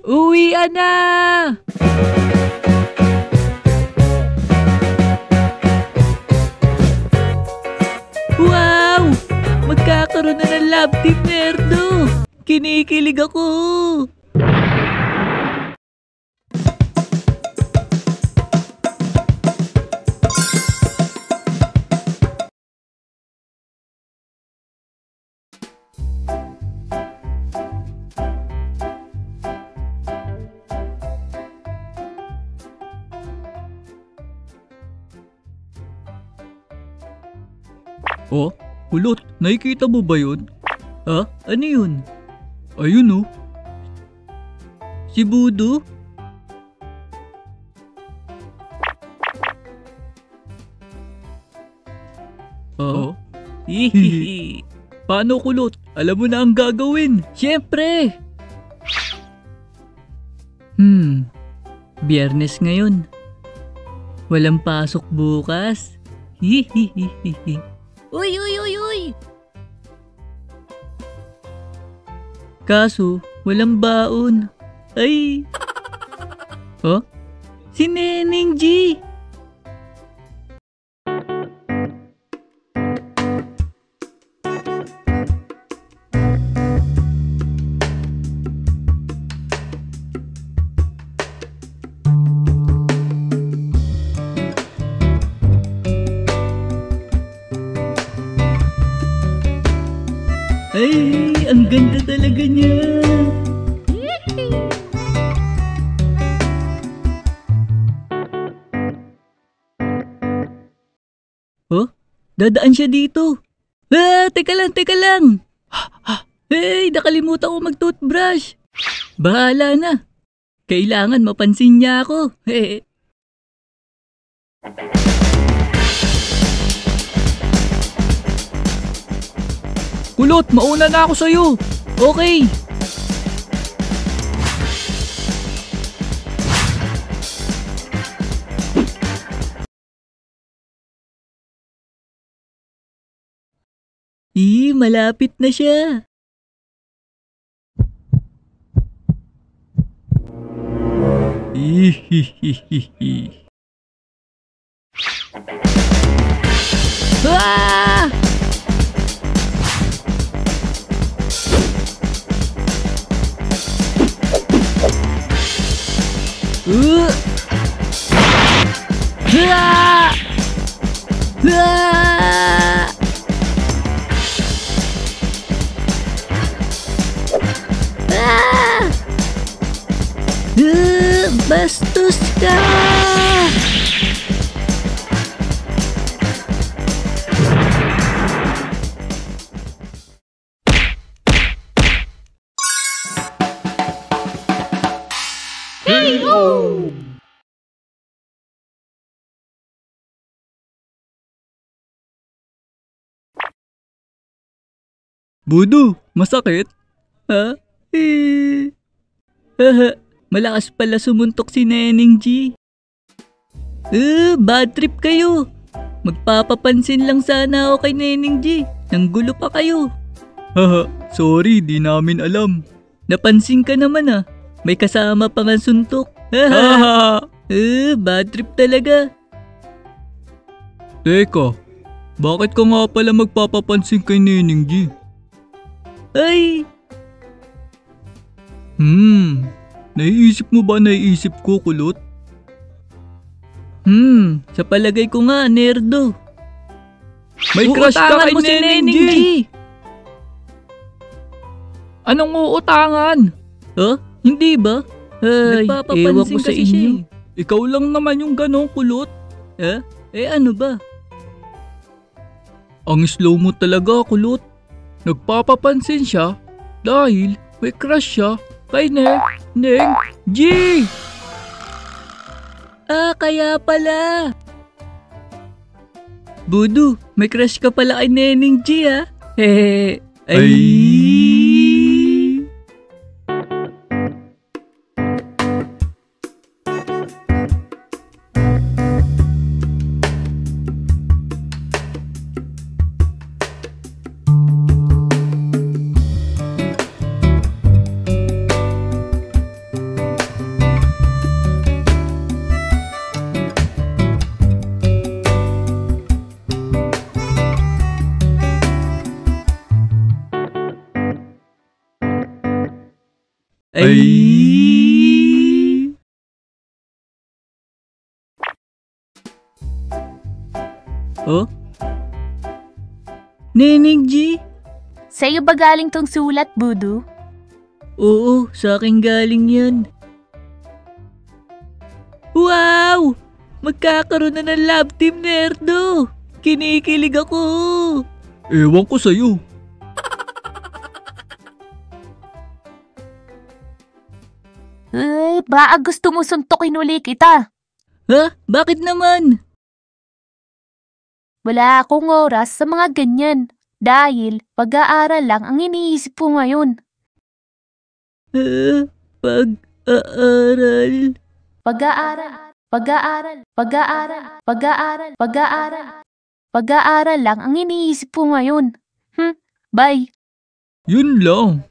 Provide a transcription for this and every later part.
Uwian na! Wow! Magkakaroon na ng love team, Nerdo! Kinikilig ako! Oh, Kulot, nakikita mo ba yun? Ha? Ano yun? Ayun oh. Si Budo? Oh? Hihihi. Paano, Kulot? Alam mo na ang gagawin. Siyempre! Biyernes ngayon. Walang pasok bukas. Hihihihi. Uy! Kaso, walang baon. Ay! Oh? Si Neneng G! Ay, ang ganda talaga niya. Oh, dadaan siya dito. Teka lang. Hey, nakalimutan ko mag-toothbrush. Bahala na. Kailangan mapansin niya ako. Kulot, mauna na ako sa'yo. Okay. Malapit na siya. Ah! Bastos ka! Hey ho! Budo, masakit? Ha? Malakas pala sumuntok si Neneng G. Bad trip kayo. Magpapapansin lang sana ako kay Neneng G. Nanggulo pa kayo. Haha, sorry, di namin alam. Napansin ka naman ah. May kasama pa nga suntok. Haha. Bad trip talaga. Teka, bakit ka nga pala magpapapansin kay Neneng G? Ay! Naiisip mo ba naiisip ko, Kulot? Sa palagay ko nga, Nerdo. May crush ka kay Neneng G! Anong uutangan? Hindi ba? Ay, ewan ko sa inyo. Ikaw lang naman yung ganong, Kulot. Ano ba? Ang slow mo talaga, Kulot. Nagpapapansin siya dahil may crush siya kay Neneng G! Kaya pala. Budo, may crush ka pala kay Neneng G ha? Ay! Ay! Oh? Neneng G? Sa'yo ba galing tong sulat, Budu? Oo, sa akin galing yan. Wow! Magkakaroon na ng love team, Nerdo! Kinikilig ako! Ewan ko sa'yo. Baka gusto mo suntukin uli kita. Ha? Bakit naman? Wala akong oras sa mga ganyan. Dahil pag-aaral lang ang iniisip ko ngayon. Pag-aaral. Pag-aaral lang ang iniisip ko ngayon. Bye. Yun lang.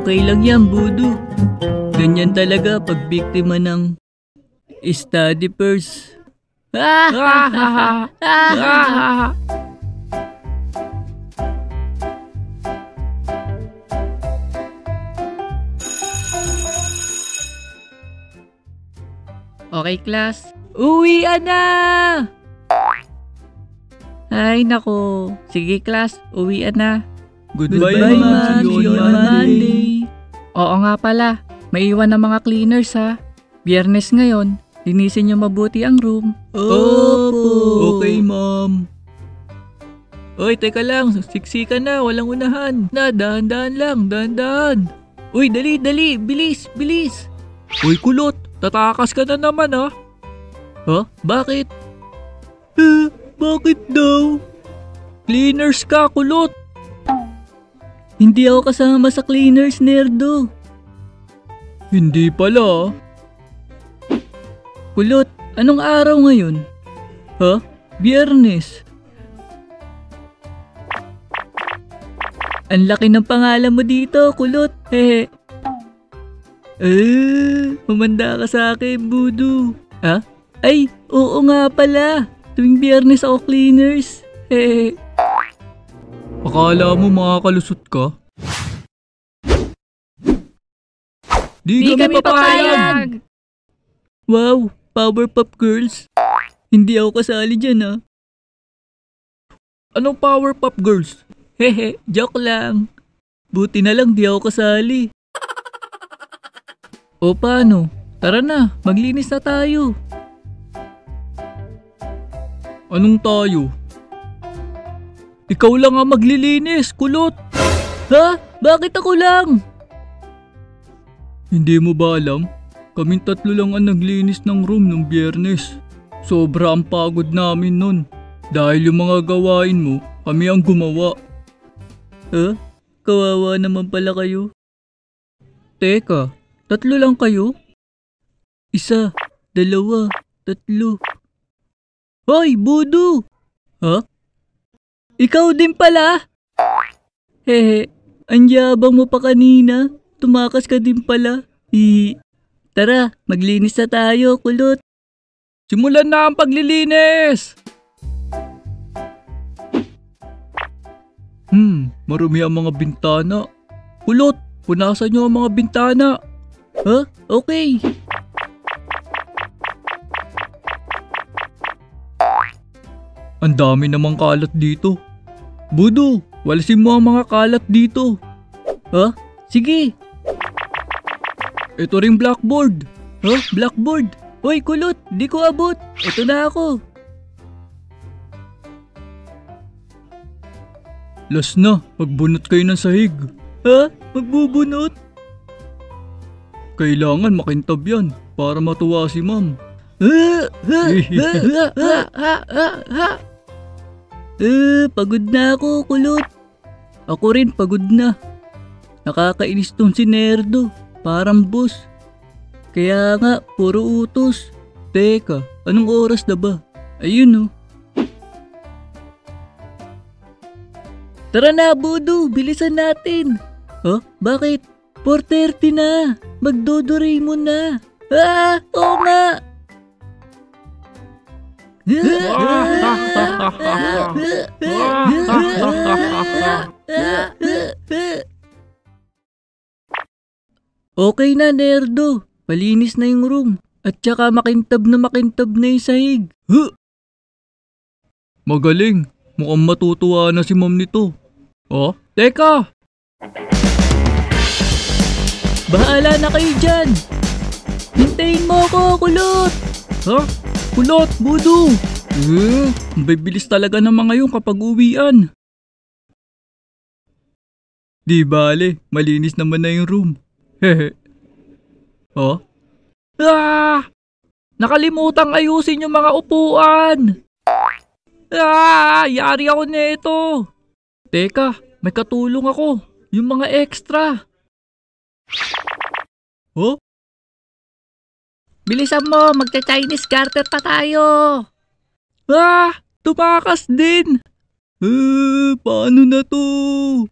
Okay lang yan, Budu. Ganyan talaga pag biktima ng study purse. Okay, class. Uwian na! Ay, nako. Sige, class. Uwian na. Goodbye, ma'am. See you on Monday. Oo nga pala. Maiwan ng mga cleaners, ha. Biyernes ngayon. Linisin niyo mabuti ang room. Opo. Okay, ma'am. Oy, teka lang. Siksikan na. Walang unahan. Dahan-dahan lang. Dahan-dahan. Uy, dali. Bilis. Uy, kulot. Tatakas ka na naman, ha. Ha? Bakit? Bakit daw? Cleaners ka, kulot. Hindi ako kasama sa cleaners, Nerdo. Hindi pala. Kulot, anong araw ngayon? Ha? Biyernes. Ang laki ng pangalan mo dito, kulot. Hehe. Humanda ka sa akin, Budu. Ha? Ay, oo nga pala. Tuwing Biyernes ako cleaners. Hehe. Akala mo makakalusot ka? Di kami papayag! Wow, Powerpuff Girls. Hindi ako kasali dyan, ha? Anong Powerpuff Girls? Hehe, joke lang. Buti na lang di ako kasali. O paano? Tara na, maglinis na tayo. Anong tayo? Ikaw lang ang maglilinis, kulot! Ha? Bakit ako lang? Hindi mo ba alam? Kaming tatlo lang ang naglinis ng room nung Biyernes. Sobra ang pagod namin nun. Dahil yung mga gawain mo, kami ang gumawa. Ha? Kawawa naman pala kayo. Teka, tatlo lang kayo? Isa, dalawa, tatlo. Hoy, Budu! Ha? Ikaw din pala? Hehe, ang yabang mo pa kanina. Tumakas ka din pala. Tara, maglinis na tayo, kulot. Simulan na ang paglilinis! Marumi ang mga bintana. Kulot, punasan niyo ang mga bintana. Ha? Okay. Ang dami namang kalat dito. Budu, walasin mo ang mga kalat dito. Ha? Sige. Ito ring blackboard. Ha? Blackboard? Hoy, kulot, di ko abot. Ito na ako. Last na, magbunot kayo ng sahig. Ha? Magbubunot? Kailangan makintab yan para matuwa si ma'am. Pagod na ako, kulot. Ako rin, pagod na. Nakakainis tong si Nerdo. Parang boss. Kaya nga, puro utos. Teka, anong oras na ba? Ayun oh. Tara na, Budu. Bilisan natin. Oh, bakit? 4:30 na. Magdodoraemon na. Oo nga. Okay na, Nerdo. Malinis na yung room. At saka makintab na yung sahig. Magaling. Mukhang matutuwa na si ma'am nito. Oh, teka! Bahala na kayo dyan! Hintayin mo ako, kulot! Ha? Kulot, Budu! Ang bibilis talaga ng mga yung kapag uwian. Di bale, malinis naman na yung room. Hehe. Oh? Nakalimutang ayusin yung mga upuan! Yari ako nito. Teka, may katulong ako. Yung mga extra. Oh? Bilisan mo, magcha-Chinese garter pa tayo. Tumakas din. Paano na to?